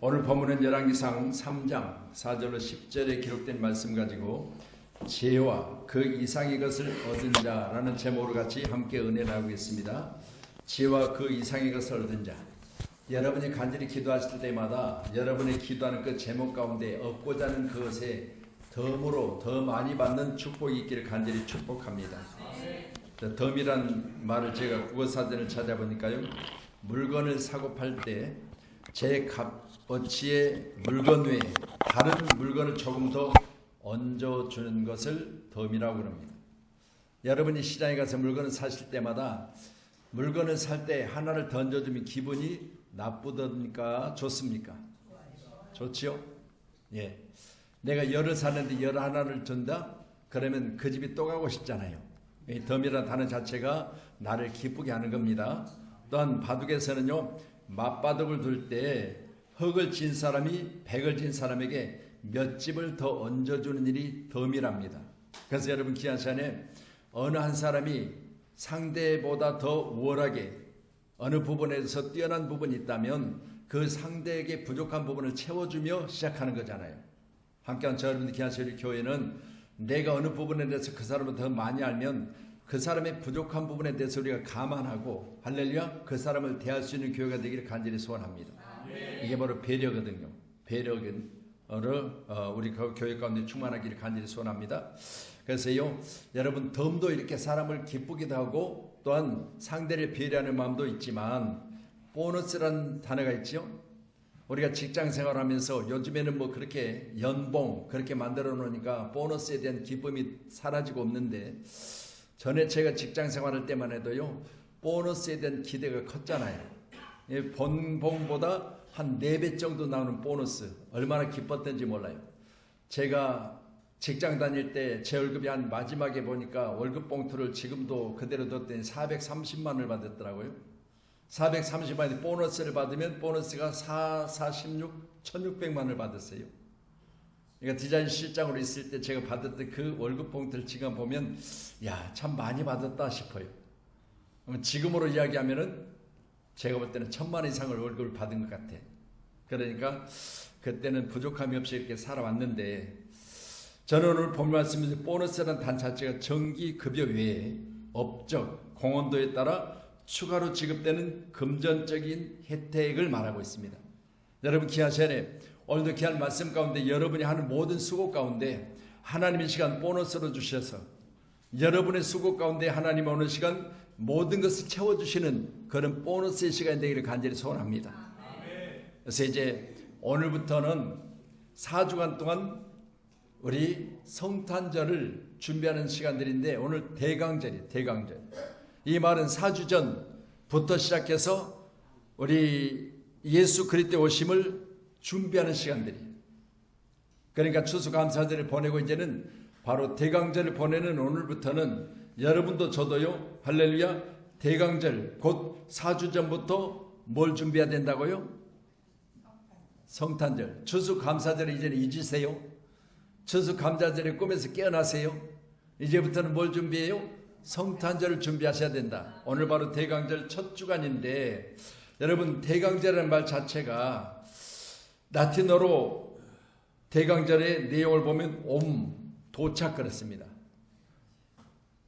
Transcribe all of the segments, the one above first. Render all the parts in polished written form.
오늘 본문은 열왕기상 3장 4절로 10절에 기록된 말씀 가지고 지혜와 그 이상의 것을 얻은 자라는 제목으로 같이 함께 은혜 나누고 있습니다. 지혜와 그 이상의 것을 얻은 자. 여러분이 간절히 기도하실 때마다 여러분이 기도하는 그 제목 가운데 얻고자 하는 그것에 덤으로 더 많이 받는 축복이 있기를 간절히 축복합니다. 덤이란 말을 제가 국어사전을 찾아보니까요, 물건을 사고 팔 때 제 값어치의 물건 외에 다른 물건을 조금 더 얹어주는 것을 덤이라고 합니다. 여러분이 시장에 가서 물건을 사실 때마다 물건을 살 때 하나를 더 얹어주면 기분이 나쁘습니까? 좋습니까? 좋지요? 예. 내가 열을 사는데 열 하나를 준다? 그러면 그 집이 또 가고 싶잖아요. 이 덤이라는 단어 자체가 나를 기쁘게 하는 겁니다. 또한 바둑에서는요, 맞바둑을 둘 때 흙을 진 사람이 백을 진 사람에게 몇 집을 더 얹어주는 일이 덤이랍니다. 그래서 여러분 귀한 시간에 어느 한 사람이 상대보다 더 우월하게 어느 부분에서 뛰어난 부분이 있다면 그 상대에게 부족한 부분을 채워주며 시작하는 거잖아요. 함께한 저 여러분들 귀한 시간에 교회는 내가 어느 부분에 대해서 그 사람을 더 많이 알면 그 사람의 부족한 부분에 대해서 우리가 감안하고 할렐루야 그 사람을 대할 수 있는 교회가 되기를 간절히 소원합니다. 이게 바로 배려거든요. 배려를 우리 교회 가운데 충만하기를 간절히 소원합니다. 그래서요, 여러분 덤도 이렇게 사람을 기쁘기도 하고 또한 상대를 배려하는 마음도 있지만 보너스라는 단어가 있죠. 우리가 직장 생활하면서 요즘에는 뭐 그렇게 연봉 그렇게 만들어 놓으니까 보너스에 대한 기쁨이 사라지고 없는데 전에 제가 직장 생활할 때만 해도요, 보너스에 대한 기대가 컸잖아요. 본봉보다 한 4배 정도 나오는 보너스, 얼마나 기뻤던지 몰라요. 제가 직장 다닐 때 제 월급이 한 마지막에 보니까 월급 봉투를 지금도 그대로 뒀더니 430만 원을 받았더라고요. 430만 원의 보너스를 받으면 보너스가 1600만 원을 받았어요. 그러니까 디자인 실장으로 있을 때 제가 받았던 그 월급 봉투를 지금 보면 야, 참 많이 받았다 싶어요. 지금으로 이야기하면은 제가 볼 때는 1000만 원 이상을 월급을 받은 것 같아. 그러니까 그때는 부족함이 없이 이렇게 살아왔는데 저는 오늘 본 말씀에서 보너스라는 단 자체가 정기 급여 외에 업적, 공헌도에 따라 추가로 지급되는 금전적인 혜택을 말하고 있습니다. 여러분 귀한 시간에 오늘도 귀한 말씀 가운데 여러분이 하는 모든 수고 가운데 하나님의 시간 보너스로 주셔서 여러분의 수고 가운데 하나님 오는 시간 모든 것을 채워주시는 그런 보너스의 시간이 되기를 간절히 소원합니다. 그래서 이제 오늘부터는 4주간 동안 우리 성탄절을 준비하는 시간들인데 오늘 대강절이 대강절. 이 말은 4주 전부터 시작해서 우리 예수 그리스도의 오심을 준비하는 시간들이. 그러니까 추수감사절을 보내고 이제는 바로 대강절을 보내는 오늘부터는 여러분도 저도요, 할렐루야, 대강절 곧 4주 전부터 뭘 준비해야 된다고요? 성탄절. 추수감사절을 이제는 잊으세요. 추수감사절의 꿈에서 깨어나세요. 이제부터는 뭘 준비해요? 성탄절을 준비하셔야 된다. 오늘 바로 대강절 첫 주간인데 여러분 대강절이라는 말 자체가 라틴어로 대강절의 내용을 보면 도착 그렇습니다.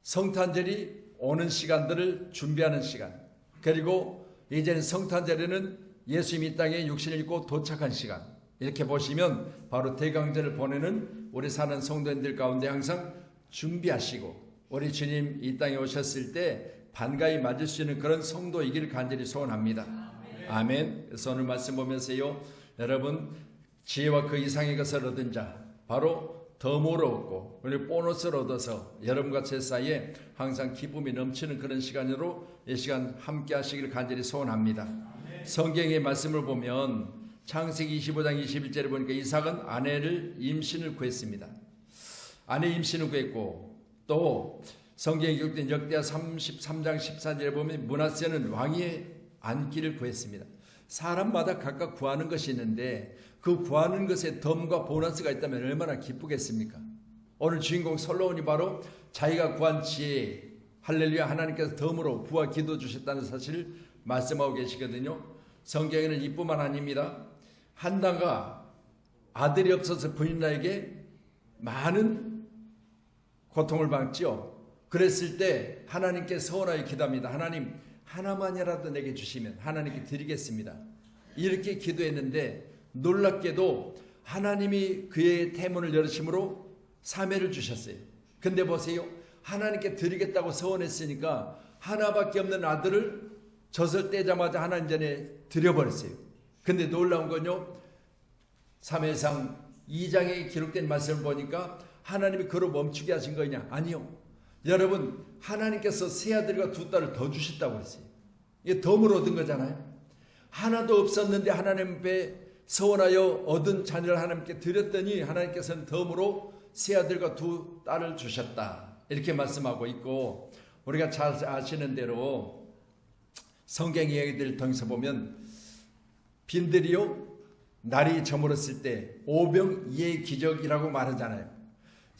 성탄절이 오는 시간들을 준비하는 시간, 그리고 이제는 성탄절에는 예수님이 이 땅에 육신을 입고 도착한 시간, 이렇게 보시면 바로 대강절을 보내는 우리 사는 성도님들 가운데 항상 준비하시고 우리 주님 이 땅에 오셨을 때 반가이 맞을 수 있는 그런 성도이기를 간절히 소원합니다. 아멘. 그래서 오늘 말씀 보면서요, 여러분 지혜와 그 이상의 것을 얻은 자, 바로 덤으로 얻고 우리 보너스를 얻어서 여러분과 제 사이에 항상 기쁨이 넘치는 그런 시간으로 이 시간 함께 하시기를 간절히 소원합니다. 성경의 말씀을 보면 창세기 25장 21절에 보니까 이삭은 아내를 임신을 구했습니다. 아내 임신을 구했고 또 성경에 기록된 역대하 33장 14절에 보면 므낫세는 왕위에 앉기를 구했습니다. 사람마다 각각 구하는 것이 있는데 그 구하는 것에 덤과 보너스가 있다면 얼마나 기쁘겠습니까? 오늘 주인공 솔로몬이 바로 자기가 구한 지혜, 할렐루야, 하나님께서 덤으로 부와 기도 주셨다는 사실을 말씀하고 계시거든요. 성경에는 이뿐만 아닙니다. 한나가 아들이 없어서 부인에게 많은 고통을 받지요. 그랬을 때 하나님께 서원하여 기도합니다. 하나님, 하나만이라도 내게 주시면 하나님께 드리겠습니다. 이렇게 기도했는데 놀랍게도 하나님이 그의 태문을 열으심으로 사매를 주셨어요. 근데 보세요. 하나님께 드리겠다고 서원했으니까 하나밖에 없는 아들을 젖을 떼자마자 하나님 전에 드려버렸어요. 근데 놀라운 건요, 사무엘상 2장에 기록된 말씀을 보니까 하나님이 그로 멈추게 하신 거냐? 아니요. 여러분, 하나님께서 세 아들과 두 딸을 더 주셨다고 했어요. 이게 덤으로 얻은 거잖아요. 하나도 없었는데 하나님 앞에 서원하여 얻은 자녀를 하나님께 드렸더니 하나님께서는 덤으로 세 아들과 두 딸을 주셨다. 이렇게 말씀하고 있고, 우리가 잘 아시는 대로 성경 이야기들을 통해서 보면 빈들이요, 날이 저물었을 때 오병이의 기적이라고 말하잖아요.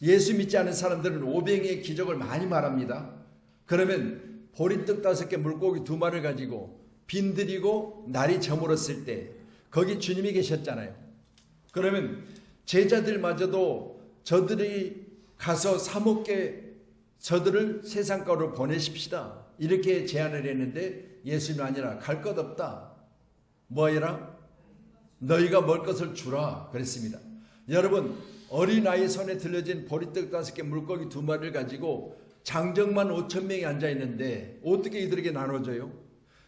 예수 믿지 않은 사람들은 오병이의 기적을 많이 말합니다. 그러면 보리떡 5개 물고기 2마리를 가지고 빈들이고 날이 저물었을 때 거기 주님이 계셨잖아요. 그러면 제자들마저도 저들이 가서 사 먹게 저들을 세상 가로 보내십시다, 이렇게 제안을 했는데 예수님은 아니라 갈 것 없다. 뭐 해라? 너희가 먹을 것을 주라 그랬습니다. 여러분, 어린아이 손에 들려진 보리떡 5개 물고기 2마리를 가지고 장정만 5,000명이 앉아있는데 어떻게 이들에게 나눠줘요?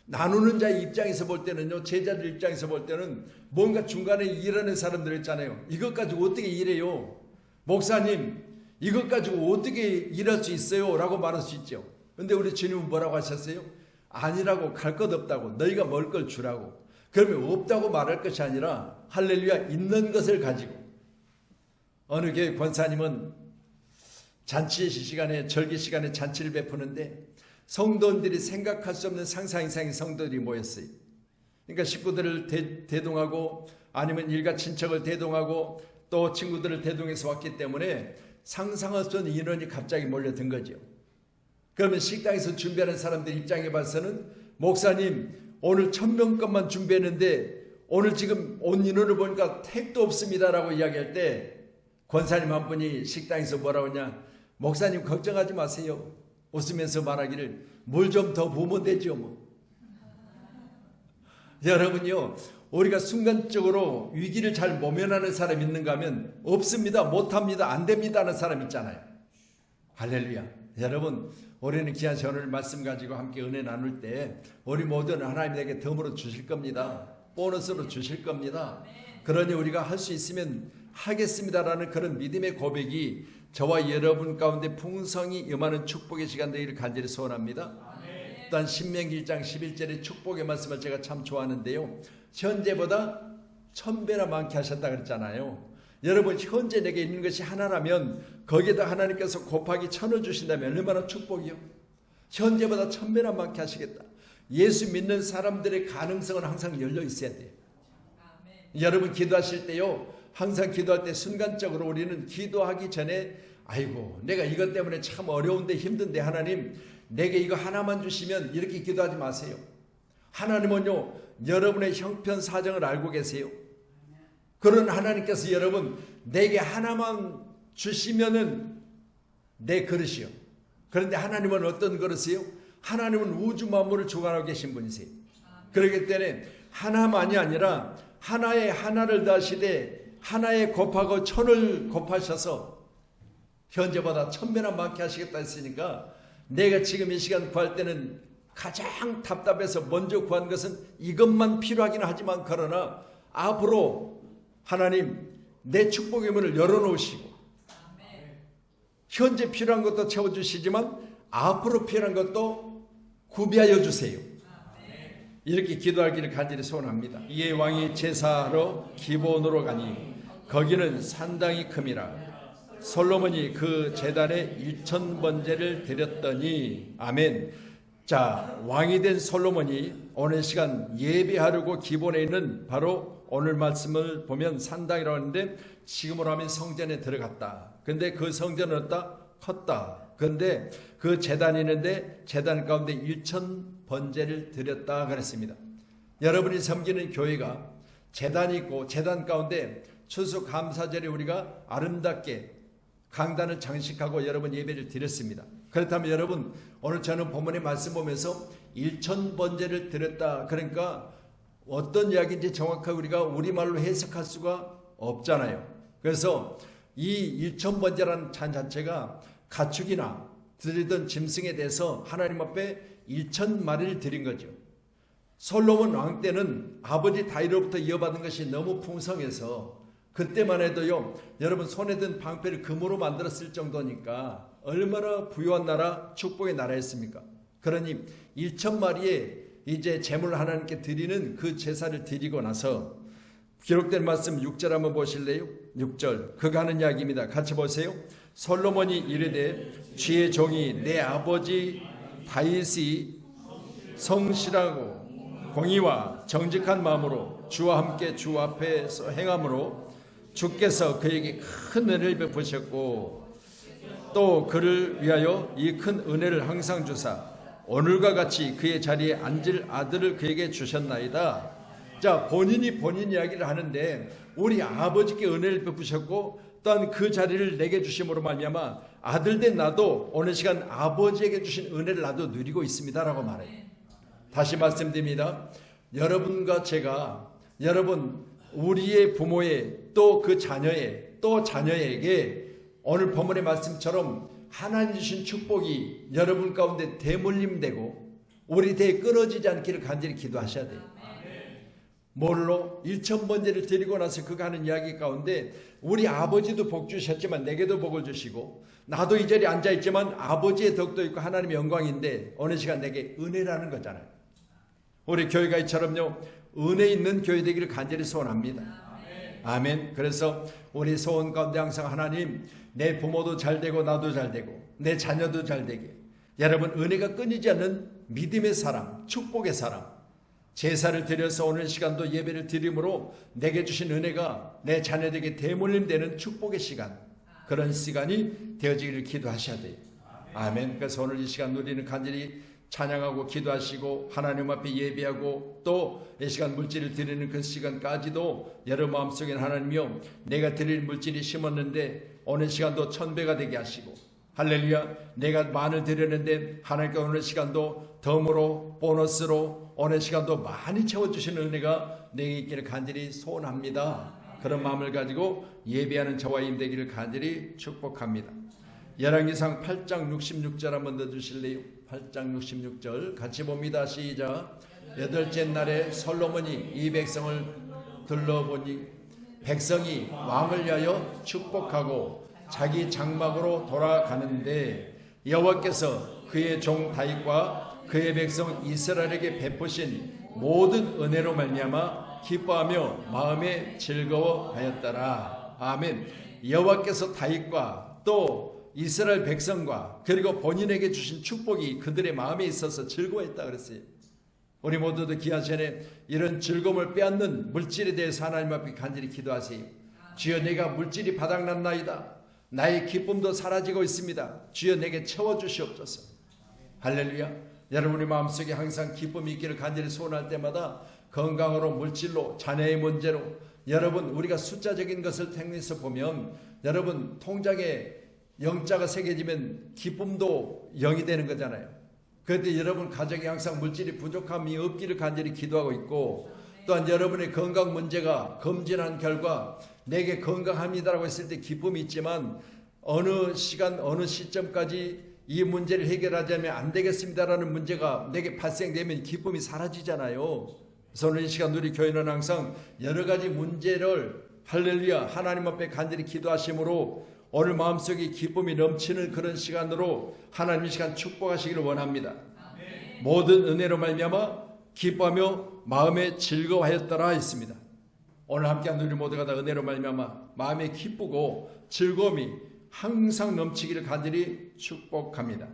나누는 자의 입장에서 볼 때는요, 제자들 입장에서 볼 때는 뭔가 중간에 일하는 사람들 있잖아요. 이것 가지고 어떻게 일해요? 목사님, 이것 가지고 어떻게 일할 수 있어요? 라고 말할 수 있죠. 근데 우리 주님은 뭐라고 하셨어요? 아니라고, 갈 것 없다고, 너희가 먹을 걸 주라고. 그러면 없다고 말할 것이 아니라 할렐루야, 있는 것을 가지고. 어느 교회 권사님은 잔치 시간에, 절기 시간에 잔치를 베푸는데 성도들이 생각할 수 없는 상상 이상의 성도들이 모였어요. 그러니까 식구들을 대동하고 아니면 일가 친척을 대동하고 또 친구들을 대동해서 왔기 때문에 상상할 수 없는 인원이 갑자기 몰려든 거죠. 그러면 식당에서 준비하는 사람들 입장에 봐서는 목사님, 오늘 1,000명 것만 준비했는데 오늘 지금 온 인원을 보니까 택도 없습니다라고 이야기할 때 권사님 한 분이 식당에서 뭐라고 하냐? 목사님 걱정하지 마세요. 웃으면서 말하기를 물 좀 더 부으면 되죠 뭐. 여러분요, 우리가 순간적으로 위기를 잘 모면하는 사람 있는가 하면 없습니다, 못합니다, 안 됩니다 하는 사람 있잖아요. 할렐루야. 여러분, 우리는 귀한 오늘 말씀 가지고 함께 은혜 나눌 때 우리 모두는 하나님에게 덤으로 주실 겁니다. 보너스로 주실 겁니다. 그러니 우리가 할 수 있으면 하겠습니다라는 그런 믿음의 고백이 저와 여러분 가운데 풍성히 임하는 축복의 시간 되기를 간절히 소원합니다. 또한 신명기 1장 11절의 축복의 말씀을 제가 참 좋아하는데요, 현재보다 1000배나 많게 하셨다 그랬잖아요. 여러분, 현재 내게 있는 것이 하나라면 거기에다 하나님께서 곱하기 1000을 주신다면 얼마나 축복이요? 현재보다 1000배나 많게 하시겠다. 예수 믿는 사람들의 가능성은 항상 열려 있어야 돼요. 여러분, 기도하실 때요, 항상 기도할 때 순간적으로 우리는 기도하기 전에 아이고 내가 이것 때문에 참 어려운데 힘든데 하나님 내게 이거 하나만 주시면, 이렇게 기도하지 마세요. 하나님은요, 여러분의 형편 사정을 알고 계세요. 그런 하나님께서 여러분 내게 하나만 주시면은 내 그릇이요. 그런데 하나님은 어떤 그릇이요? 하나님은 우주 만물을 주관하고 계신 분이세요. 그렇기 때문에 하나만이 아니라 하나에 하나를 더하시되 하나에 곱하고 1000을 곱하셔서 현재보다 1000배나 많게 하시겠다 했으니까, 내가 지금 이 시간 구할 때는 가장 답답해서 먼저 구한 것은 이것만 필요하긴 하지만, 그러나 앞으로 하나님 내 축복의 문을 열어놓으시고 현재 필요한 것도 채워주시지만 앞으로 필요한 것도 구비하여 주세요. 이렇게 기도하기를 간절히 소원합니다. 이에 왕이 제사하러 기본으로 가니 거기는 상당히 큼이라. 솔로몬이 그 제단에 1000번제를 드렸더니. 아멘. 자, 왕이 된 솔로몬이 오늘 시간 예배하려고 기본에 있는 바로 오늘 말씀을 보면 산당이라고 하는데, 지금으로 하면 성전에 들어갔다. 근데 그 성전은 어디다? 컸다. 근데 그 제단이 있는데 제단 가운데 1000번제를 드렸다 그랬습니다. 여러분이 섬기는 교회가 제단이 있고 제단 가운데 추수감사절에 우리가 아름답게 강단을 장식하고 여러분 예배를 드렸습니다. 그렇다면 여러분 오늘 저는 본문의 말씀 보면서 1000번제를 드렸다, 그러니까 어떤 이야기인지 정확하게 우리가 우리말로 해석할 수가 없잖아요. 그래서 이 1000번제라는 잔 자체가 가축이나 드리던 짐승에 대해서 하나님 앞에 1000마리를 드린 거죠. 솔로몬 왕 때는 아버지 다윗로부터 이어받은 것이 너무 풍성해서 그때만 해도요, 여러분 손에 든 방패를 금으로 만들었을 정도니까 얼마나 부유한 나라, 축복의 나라였습니까? 그러니 1000마리의 이제 제물을 하나님께 드리는 그 제사를 드리고 나서 기록된 말씀 6절 한번 보실래요? 6절 그가 하는 이야기입니다. 같이 보세요. 솔로몬이 이르되 주의 종이 내 아버지 다윗이 성실하고 공의와 정직한 마음으로 주와 함께 주 앞에서 행함으로 주께서 그에게 큰 은혜를 베푸셨고 또 그를 위하여 이 큰 은혜를 항상 주사 오늘과 같이 그의 자리에 앉을 아들을 그에게 주셨나이다. 자, 본인이 본인 이야기를 하는데 우리 아버지께 은혜를 베푸셨고 또한 그 자리를 내게 주심으로 말미암아 아들 된 나도 오늘 시간 아버지에게 주신 은혜를 나도 누리고 있습니다라고 말해요. 다시 말씀드립니다. 여러분과 제가 여러분 우리의 부모의 또 그 자녀의 또 자녀에게 오늘 본문의 말씀처럼 하나님 주신 축복이 여러분 가운데 대물림되고 우리 대에 끊어지지 않기를 간절히 기도하셔야 돼요. 뭘로? 1000번제를 드리고 나서 그가 하는 이야기 가운데 우리 아버지도 복 주셨지만 내게도 복을 주시고 나도 이 자리에 앉아있지만 아버지의 덕도 있고 하나님의 영광인데 어느 시간 내게 은혜라는 거잖아요. 우리 교회가 이처럼요 은혜 있는 교회 되기를 간절히 소원합니다. 아멘. 그래서 우리 소원 가운데 항상 하나님 내 부모도 잘 되고 나도 잘 되고 내 자녀도 잘 되게 여러분 은혜가 끊이지 않는 믿음의 사람, 축복의 사람, 제사를 드려서 오늘 시간도 예배를 드림으로 내게 주신 은혜가 내 자녀들에게 대물림되는 축복의 시간, 그런 시간이 되어지기를 기도하셔야 돼요. 아멘. 그래서 오늘 이 시간 우리는 간절히 찬양하고 기도하시고 하나님 앞에 예배하고 또 이 시간 물질을 드리는 그 시간까지도 여러분 마음속에 하나님이요 내가 드릴 물질이 심었는데 오늘 시간도 1000배가 되게 하시고 할렐루야 내가 많이 드렸는데 하나님께 오늘 시간도 덤으로 보너스로 오늘 시간도 많이 채워주시는 은혜가 내게 있기를 간절히 소원합니다. 그런 마음을 가지고 예배하는 저와 임되기를 간절히 축복합니다. 열왕기상 8장 66절 한번 더 주실래요? 8장 66절 같이 봅니다. 시작. 여덟째 날에 솔로몬이 이 백성을 둘러보니 백성이 왕을 위하여 축복하고 자기 장막으로 돌아가는데 여호와께서 그의 종 다윗과 그의 백성 이스라엘에게 베푸신 모든 은혜로 말미암아 기뻐하며 마음에 즐거워하였더라. 아멘. 여호와께서 다윗과 또 이스라엘 백성과 그리고 본인에게 주신 축복이 그들의 마음에 있어서 즐거워했다 그랬어요. 우리 모두도 기한 전에 이런 즐거움을 빼앗는 물질에 대해서 하나님 앞에 간절히 기도하세요. 주여 내가 물질이 바닥났나이다. 나의 기쁨도 사라지고 있습니다. 주여 내게 채워주시옵소서. 할렐루야. 여러분의 마음속에 항상 기쁨이 있기를 간절히 소원할 때마다 건강으로 물질로 자녀의 문제로 여러분 우리가 숫자적인 것을 통해서 보면 여러분 통장에 영자가 새겨지면 기쁨도 0이 되는 거잖아요. 그런데 여러분 가정에 항상 물질이 부족함이 없기를 간절히 기도하고 있고 또한 여러분의 건강 문제가 검진한 결과 내게 건강합니다라고 했을 때 기쁨이 있지만 어느 시간 어느 시점까지 이 문제를 해결하자면 안 되겠습니다라는 문제가 내게 발생되면 기쁨이 사라지잖아요. 그래서 오늘 이 시간 우리 교회는 항상 여러 가지 문제를 할렐루야 하나님 앞에 간절히 기도하심으로 오늘 마음속에 기쁨이 넘치는 그런 시간으로 하나님 이 시간 축복하시기를 원합니다. 모든 은혜로 말미암아 기뻐하며 마음에 즐거워하였더라 했습니다. 오늘 함께한 우리 모두가 다 은혜로 말미암아 마음에 기쁘고 즐거움이 항상 넘치기를 간절히 축복합니다.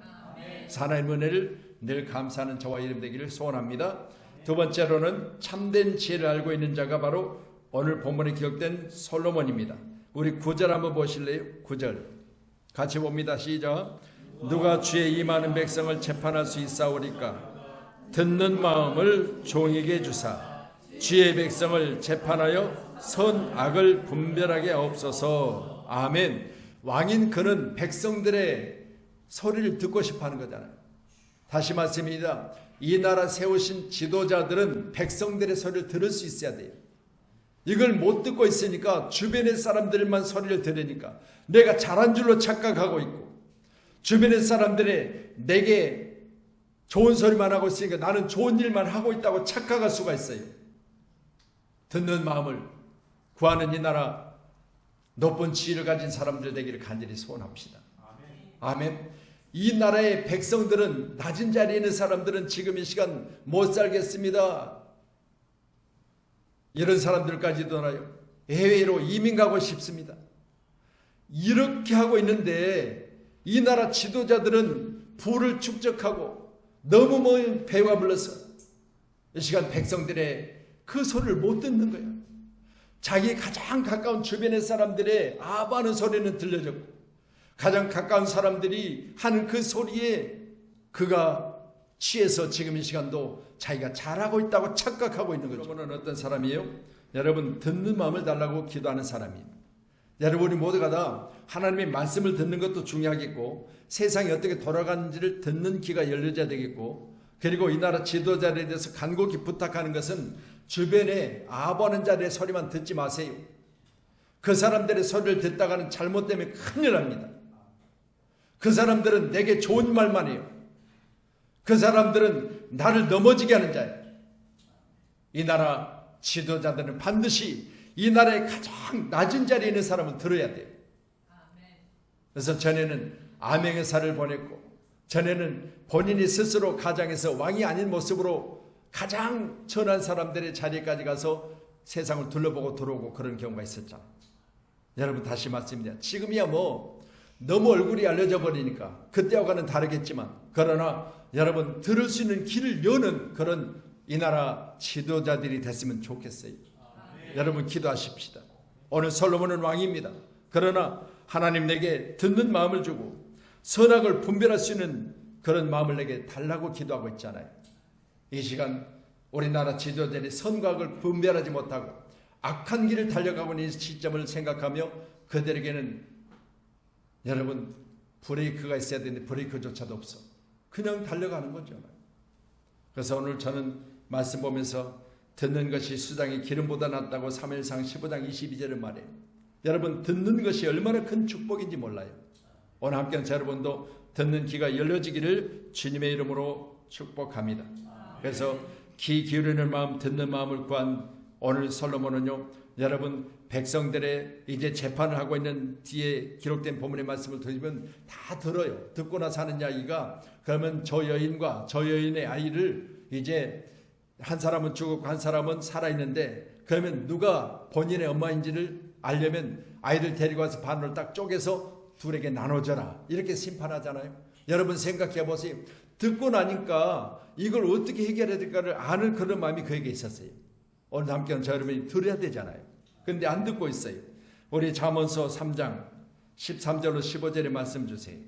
하나님의 은혜를 늘 감사하는 저와 이름 되기를 소원합니다. 두 번째로는 참된 지혜를 알고 있는 자가 바로 오늘 본문에 기록된 솔로몬입니다. 우리 9절 한번 보실래요? 9절 같이 봅니다. 시작. 누가 주의 이 많은 백성을 재판할 수 있사오리까? 듣는 마음을 종에게 주사 주의 백성을 재판하여 선악을 분별하게 하옵소서. 아멘. 왕인 그는 백성들의 소리를 듣고 싶어 하는 거잖아요. 다시 말씀입니다. 이 나라 세우신 지도자들은 백성들의 소리를 들을 수 있어야 돼요. 이걸 못 듣고 있으니까 주변의 사람들만 소리를 들으니까 내가 잘한 줄로 착각하고 있고, 주변의 사람들이 내게 좋은 소리만 하고 있으니까 나는 좋은 일만 하고 있다고 착각할 수가 있어요. 듣는 마음을 구하는 이 나라 높은 지위를 가진 사람들 되기를 간절히 소원합시다. 아멘. 이 나라의 백성들은, 낮은 자리에 있는 사람들은 지금 이 시간 못 살겠습니다. 이런 사람들까지도 해외로 이민 가고 싶습니다. 이렇게 하고 있는데 이 나라 지도자들은 부를 축적하고 너무 먼 배와 불러서 이 시간 백성들의 그 소리를 못 듣는 거예요. 자기 가장 가까운 주변의 사람들의 아부하는 소리는 들려졌고, 가장 가까운 사람들이 하는 그 소리에 그가 취해서 지금 이 시간도 자기가 잘하고 있다고 착각하고 있는 거죠. 여러분은 어떤 사람이에요? 여러분, 듣는 마음을 달라고 기도하는 사람입니다. 여러분이 모두가 다 하나님의 말씀을 듣는 것도 중요하겠고, 세상이 어떻게 돌아가는지를 듣는 귀가 열려져야 되겠고, 그리고 이 나라 지도자에 대해서 간곡히 부탁하는 것은 주변에 아부하는 자들의 소리만 듣지 마세요. 그 사람들의 소리를 듣다가는 잘못되면 큰일 납니다. 그 사람들은 내게 좋은 말만 해요. 그 사람들은 나를 넘어지게 하는 자예요. 이 나라 지도자들은 반드시 이 나라의 가장 낮은 자리에 있는 사람은 들어야 돼요. 그래서 전에는 암행의사를 보냈고, 전에는 본인이 스스로 가장에서 왕이 아닌 모습으로 가장 천한 사람들의 자리까지 가서 세상을 둘러보고 들어오고 그런 경우가 있었잖아요. 여러분, 다시 말씀입니다. 지금이야 너무 얼굴이 알려져 버리니까 그때와는 다르겠지만, 그러나 여러분, 들을 수 있는 길을 여는 그런 이 나라 지도자들이 됐으면 좋겠어요. 여러분, 기도하십시다. 오늘 솔로몬은 왕입니다. 그러나 하나님 내게 듣는 마음을 주고 선악을 분별할 수 있는 그런 마음을 내게 달라고 기도하고 있잖아요. 이 시간 우리나라 지도자들이 선과 악을 분별하지 못하고 악한 길을 달려가고 있는 시점을 생각하며 그들에게는 여러분 브레이크가 있어야 되는데 브레이크조차도 없어. 그냥 달려가는 거죠. 그래서 오늘 저는 말씀 보면서 듣는 것이 수장의 기름보다 낫다고 사무엘상 15장 22절을 말해요. 여러분, 듣는 것이 얼마나 큰 축복인지 몰라요. 오늘 함께한 여러분도 듣는 귀가 열려지기를 주님의 이름으로 축복합니다. 그래서 귀 기울이는 마음, 듣는 마음을 구한 오늘 솔로몬은요, 여러분 백성들의 이제 재판을 하고 있는 뒤에 기록된 본문의 말씀을 들으면 다 들어요. 듣고 나서 하는 이야기가, 그러면 저 여인과 저 여인의 아이를 이제 한 사람은 죽었고 한 사람은 살아있는데, 그러면 누가 본인의 엄마인지를 알려면 아이를 데리고 와서 반으로 딱 쪼개서 둘에게 나눠줘라, 이렇게 심판하잖아요. 여러분 생각해 보세요. 듣고 나니까 이걸 어떻게 해결해야 될까를 아는 그런 마음이 그에게 있었어요. 오늘 함께한 저 여러분이 들어야 되잖아요. 근데 안 듣고 있어요. 우리 잠언서 3장 13절로 15절의 말씀 주세요.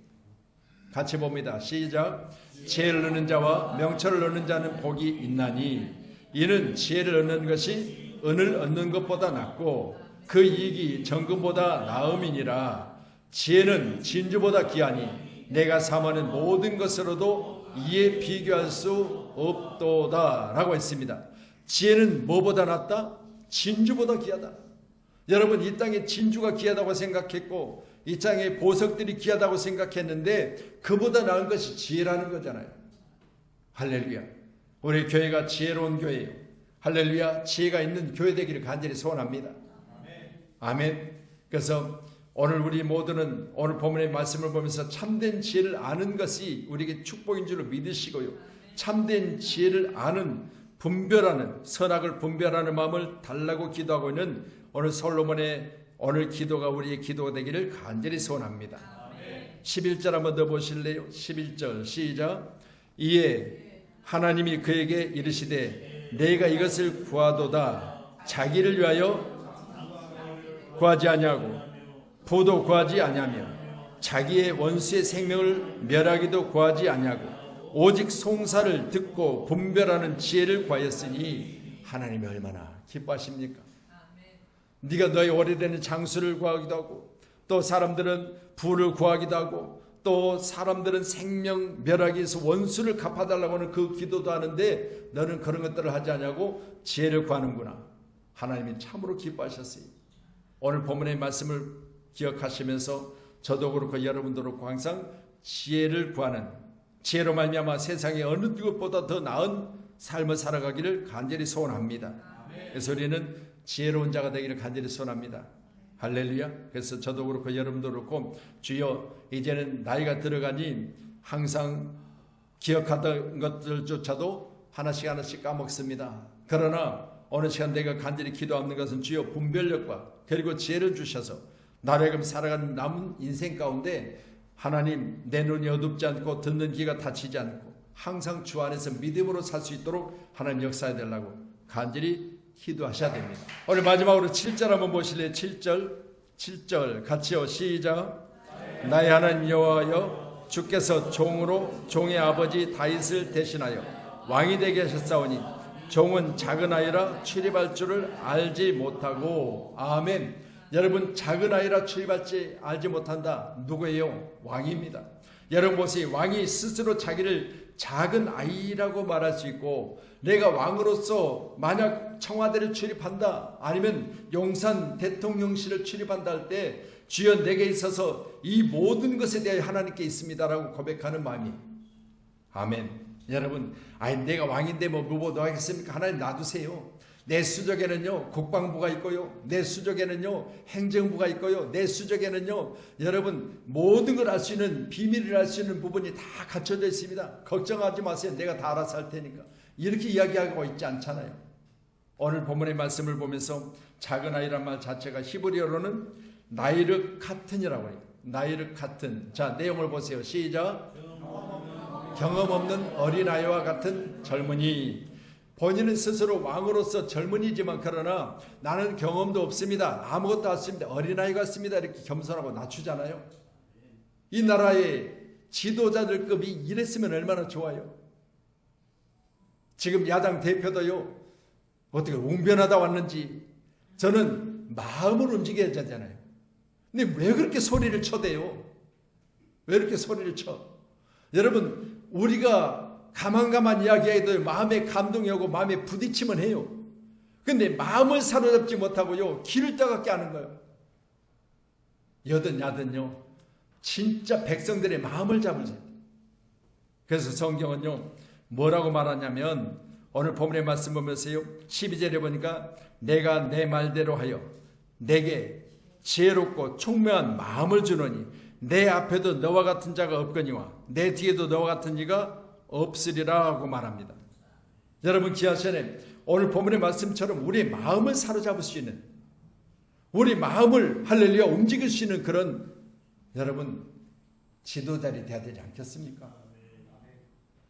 같이 봅니다. 시작. 지혜를 얻는 자와 명철을 얻는 자는 복이 있나니, 이는 지혜를 얻는 것이 은을 얻는 것보다 낫고 그 이익이 정금보다 나음이니라. 지혜는 진주보다 귀하니 내가 삼하는 모든 것으로도 이에 비교할 수 없도다 라고 했습니다. 지혜는 뭐보다 낫다? 진주보다 귀하다. 여러분, 이 땅에 진주가 귀하다고 생각했고 이 땅에 보석들이 귀하다고 생각했는데 그보다 나은 것이 지혜라는 거잖아요. 할렐루야. 우리 교회가 지혜로운 교회예요. 할렐루야. 지혜가 있는 교회 되기를 간절히 소원합니다. 아멘. 그래서 오늘 우리 모두는 오늘 본문의 말씀을 보면서 참된 지혜를 아는 것이 우리에게 축복인 줄로 믿으시고요, 참된 지혜를 아는, 분별하는, 선악을 분별하는 마음을 달라고 기도하고 있는 오늘 솔로몬의 오늘 기도가 우리의 기도가 되기를 간절히 소원합니다. 11절 한번 더 보실래요? 11절 시작. 이에 하나님이 그에게 이르시되 내가 이것을 구하도다. 자기를 위하여 구하지 아니하고 부도 구하지 아니하며 자기의 원수의 생명을 멸하기도 구하지 아니하고 오직 송사를 듣고 분별하는 지혜를 구하였으니 하나님이 얼마나 기뻐하십니까? 네가 너의 오래되는 장수를 구하기도 하고, 또 사람들은 부를 구하기도 하고, 또 사람들은 생명 멸하기 위해서 원수를 갚아달라고 하는 그 기도도 하는데 너는 그런 것들을 하지 않냐고 지혜를 구하는구나. 하나님이 참으로 기뻐하셨어요. 오늘 본문의 말씀을 기억하시면서 저도 그렇고 여러분도 그렇고 항상 지혜를 구하는, 지혜로 말미암아 세상에 어느 것보다 더 나은 삶을 살아가기를 간절히 소원합니다. 그래서 우리는 지혜로운 자가 되기를 간절히 소원합니다. 할렐루야. 그래서 저도 그렇고 여러분도 그렇고 주여 이제는 나이가 들어가니 항상 기억하던 것들조차도 하나씩 하나씩 까먹습니다. 그러나 어느 시간 내가 간절히 기도하는 것은 주여 분별력과 그리고 지혜를 주셔서 나를 살아가는 남은 인생 가운데 하나님 내 눈이 어둡지 않고 듣는 귀가 닫히지 않고 항상 주 안에서 믿음으로 살 수 있도록 하나님 역사해 달라고 간절히 기도하셔야 됩니다. 오늘 마지막으로 7절 한번 보실래요? 7절 같이요. 시작. 나의 하나님 여호와여 주께서 종으로 종의 아버지 다윗을 대신하여 왕이 되게 하셨사오니 종은 작은 아이라 출입할 줄을 알지 못하고. 아멘. 여러분, 작은 아이라 출입할 줄 알지 못한다. 누구예요? 왕입니다. 여러분 보세요. 왕이 스스로 자기를 작은 아이라고 말할 수 있고, 내가 왕으로서 만약 청와대를 출입한다, 아니면 용산 대통령실을 출입한다 할 때 주여 내게 있어서 이 모든 것에 대해 하나님께 있습니다라고 고백하는 마음이. 아멘. 여러분, 내가 왕인데 뭐 하겠습니까? 하나님 놔두세요. 내 수족에는요 국방부가 있고요, 내 수족에는요 행정부가 있고요, 내 수족에는요 여러분 모든 걸 알 수 있는, 비밀을 알 수 있는 부분이 다 갖춰져 있습니다. 걱정하지 마세요. 내가 다 알아서 할 테니까. 이렇게 이야기하고 있지 않잖아요. 오늘 본문의 말씀을 보면서 작은 아이란 말 자체가 히브리어로는 나이르 카튼이라고 해요. 나이르 카튼. 자, 내용을 보세요. 시작. 경험 없는 어린아이와 같은 젊은이. 본인은 스스로 왕으로서 젊은이지만 그러나 나는 경험도 없습니다, 아무것도 없습니다, 어린아이 같습니다, 이렇게 겸손하고 낮추잖아요. 이 나라의 지도자들급이 이랬으면 얼마나 좋아요. 지금 야당 대표도요 어떻게 웅변하다 왔는지 저는 마음을 움직여야 되잖아요. 근데 왜 그렇게 소리를 쳐대요? 왜 이렇게 소리를 쳐? 여러분, 우리가 가만 이야기해도 마음에 감동이 오고 마음에 부딪히면 해요. 근데 마음을 사로잡지 못하고요 길을 떠갖게 하는 거예요. 여든 야든요 진짜 백성들의 마음을 잡으세요. 그래서 성경은요 뭐라고 말하냐면, 오늘 본문의 말씀 보면서요 12절에 보니까 내가 내 말대로 하여 내게 지혜롭고 총명한 마음을 주노니 내 앞에도 너와 같은 자가 없거니와 내 뒤에도 너와 같은 이가 없으리라고 말합니다. 여러분, 기하시네 오늘 본문의 말씀처럼 우리의 마음을 사로잡을 수 있는, 우리 마음을 할렐루야 움직일 수 있는 그런 여러분 지도자들이 돼야 되지 않겠습니까?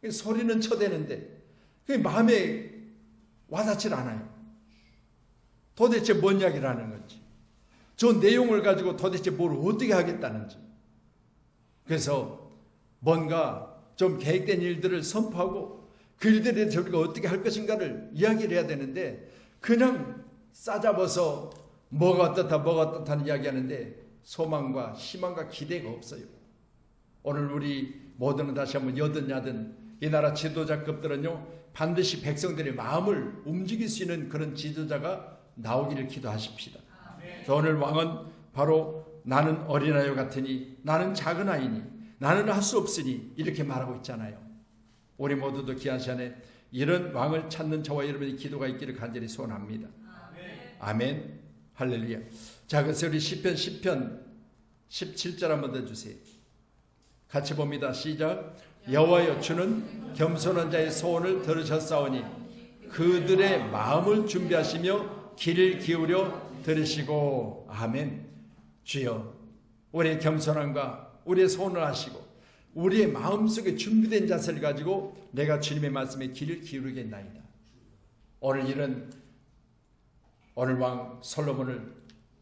소리는 쳐대는데 그게 마음에 와닿질 않아요. 도대체 뭔 이야기를 하는 건지, 저 내용을 가지고 도대체 뭘 어떻게 하겠다는지. 그래서 뭔가 좀 계획된 일들을 선포하고 그 일들에 대해서 우리가 어떻게 할 것인가를 이야기를 해야 되는데 그냥 싸잡아서 뭐가 어떻다는 이야기하는데 소망과 희망과 기대가 없어요. 오늘 우리 모두는 다시 한번 여든 야든 이 나라 지도자급들은요 반드시 백성들의 마음을 움직일 수 있는 그런 지도자가 나오기를 기도하십시다. 오늘 왕은 바로 나는 어린아이 같으니, 나는 작은 아이니, 나는 할 수 없으니 이렇게 말하고 있잖아요. 우리 모두도 귀한 시간에 이런 왕을 찾는 저와 여러분의 기도가 있기를 간절히 소원합니다. 아멘. 할렐루야. 자, 그래서 우리 시편 17절 한번 더 주세요. 같이 봅니다. 시작. 여호와여 주는 겸손한 자의 소원을 들으셨사오니 그들의 마음을 준비하시며 귀를 기울여 들으시고. 아멘. 주여 우리의 겸손함과 우리의 소원을 아시고 우리의 마음속에 준비된 자세를 가지고 내가 주님의 말씀에 귀를 기울이겠나이다. 오늘 왕 솔로몬을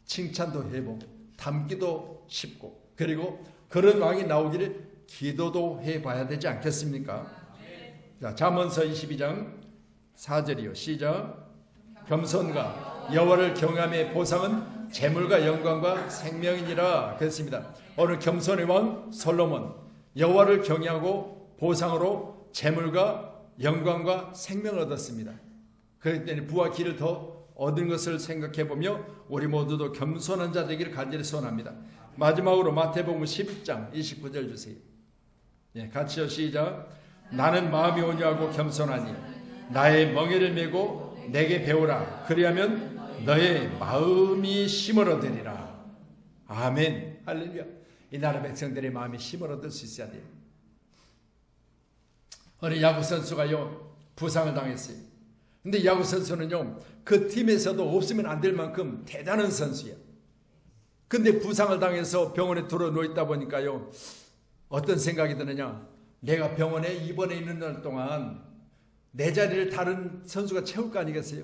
칭찬도 해보고 담기도 싶고 그리고 그런 왕이 나오기를 기도도 해봐야 되지 않겠습니까? 자, 잠언서 22장 4절이요. 시작. 겸손과 여호와를 경외함의 보상은 재물과 영광과 생명이니라 그랬습니다. 오늘 겸손의 왕 솔로몬, 여호와를 경외하고 보상으로 재물과 영광과 생명을 얻었습니다. 그렇기 때문에 부와 기를 더 얻은 것을 생각해보며 우리 모두도 겸손한 자 되기를 간절히 소원합니다. 마지막으로 마태복음 11장 29절 주세요. 예, 같이요. 시작. 나는 마음이 온유하고 겸손하니 나의 멍에를 메고 내게 배우라. 그리하면 너의 마음이 힘을 얻으리라. 아멘. 할렐루야. 이 나라 백성들의 마음이 힘을 얻을 수 있어야 돼요. 어느 야구 선수가요 부상을 당했어요. 근데 야구 선수는요 그 팀에서도 없으면 안 될 만큼 대단한 선수야. 근데 부상을 당해서 병원에 들어 누워 있다 보니까요 어떤 생각이 드느냐, 내가 병원에 입원해 있는 날 동안 내 자리를 다른 선수가 채울 거 아니겠어요?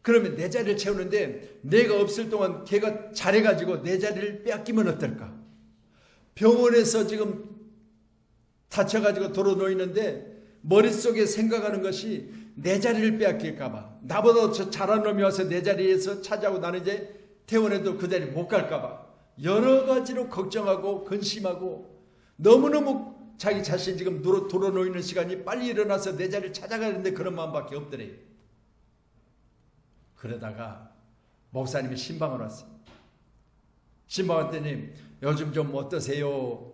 그러면 내 자리를 채우는데 내가 없을 동안 걔가 잘해가지고 내 자리를 빼앗기면 어떨까? 병원에서 지금 다쳐가지고 들어 누워 있는데 머릿속에 생각하는 것이 내 자리를 빼앗길까봐, 나보다 저 잘한 놈이 와서 내 자리에서 차지하고 나는 이제 퇴원해도 그 자리 못 갈까봐 여러 가지로 걱정하고 근심하고 너무너무 자기 자신 지금 들어 놓이는 시간이 빨리 일어나서 내 자리를 찾아가는데 그런 마음밖에 없더래요. 그러다가 목사님이 신방을 왔어요. 신방 왔더니 요즘 좀 어떠세요?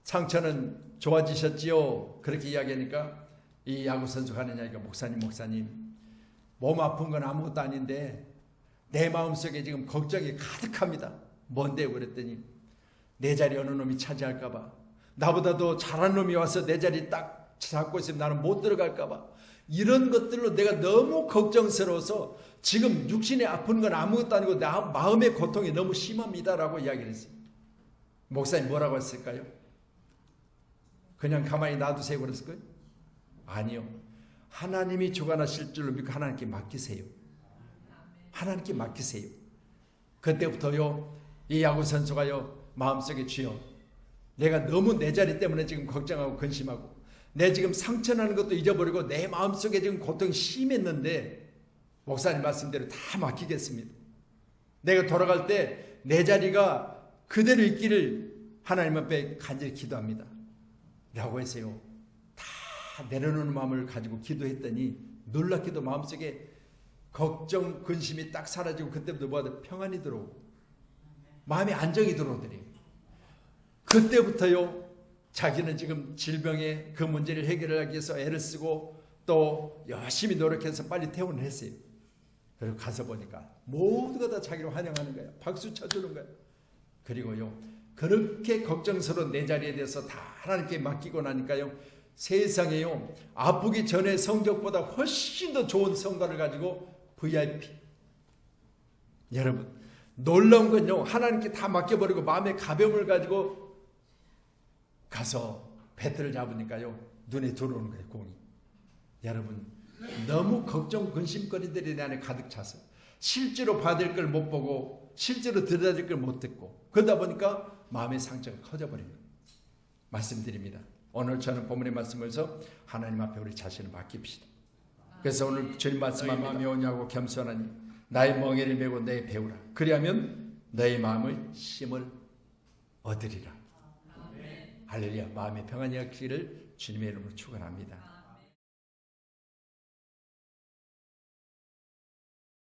상처는 좋아지셨지요? 그렇게 이야기하니까 이 야구 선수가 하느냐니까 목사님 몸 아픈 건 아무것도 아닌데 내 마음속에 지금 걱정이 가득합니다. 뭔데요? 그랬더니 내 자리 어느 놈이 차지할까 봐, 나보다도 잘한 놈이 와서 내 자리 딱 잡고 있으면 나는 못 들어갈까 봐, 이런 것들로 내가 너무 걱정스러워서 지금 육신에 아픈 건 아무것도 아니고 나 마음의 고통이 너무 심합니다라고 이야기를 했어요. 목사님 뭐라고 했을까요? 그냥 가만히 놔두세요 그랬을 거예요? 아니요. 하나님이 주관하실 줄로 믿고 하나님께 맡기세요. 하나님께 맡기세요. 그때부터요 이 야구 선수가요 마음속에 주여, 내가 너무 내 자리 때문에 지금 걱정하고 근심하고 내 지금 상처나는 것도 잊어버리고 내 마음속에 지금 고통이 심했는데 목사님 말씀대로 다 맡기겠습니다. 내가 돌아갈 때 내 자리가 그대로 있기를 하나님 앞에 간절히 기도합니다 라고 했어요. 다 내려놓는 마음을 가지고 기도했더니 놀랍게도 마음속에 걱정 근심이 딱 사라지고 그때부터 뭐하다 평안이 들어오고 마음의 안정이 들어오더래요. 그때부터요 자기는 지금 질병의 그 문제를 해결하기 위해서 애를 쓰고 또 열심히 노력해서 빨리 퇴원을 했어요. 그리고 가서 보니까 모두가 다 자기를 환영하는 거예요. 박수 쳐주는 거예요. 그리고요 그렇게 걱정스러운 내 자리에 대해서 다 하나님께 맡기고 나니까요 세상에요 아프기 전에 성적보다 훨씬 더 좋은 성과를 가지고 VIP. 여러분 놀라운 건요 하나님께 다 맡겨버리고 마음의 가벼움을 가지고 가서 배트를 잡으니까요 눈에 들어오는 거예요 공이. 여러분 너무 걱정 근심거리들이 내 안에 가득 차서 실제로 받을 걸 못 보고 실제로 들어야 될 걸 못 듣고 그러다 보니까 마음의 상처가 커져버립니다. 말씀드립니다. 오늘 저는 본문의 말씀에서 하나님 앞에 우리 자신을 맡깁시다. 그래서 오늘 주님 말씀한 마음이 오냐고 겸손하니 나의 멍에를 메고 내 배우라. 그리하면 너의 마음의 힘을 얻으리라. 할렐루야. 마음의 평안이 없기를 주님의 이름으로 축원합니다.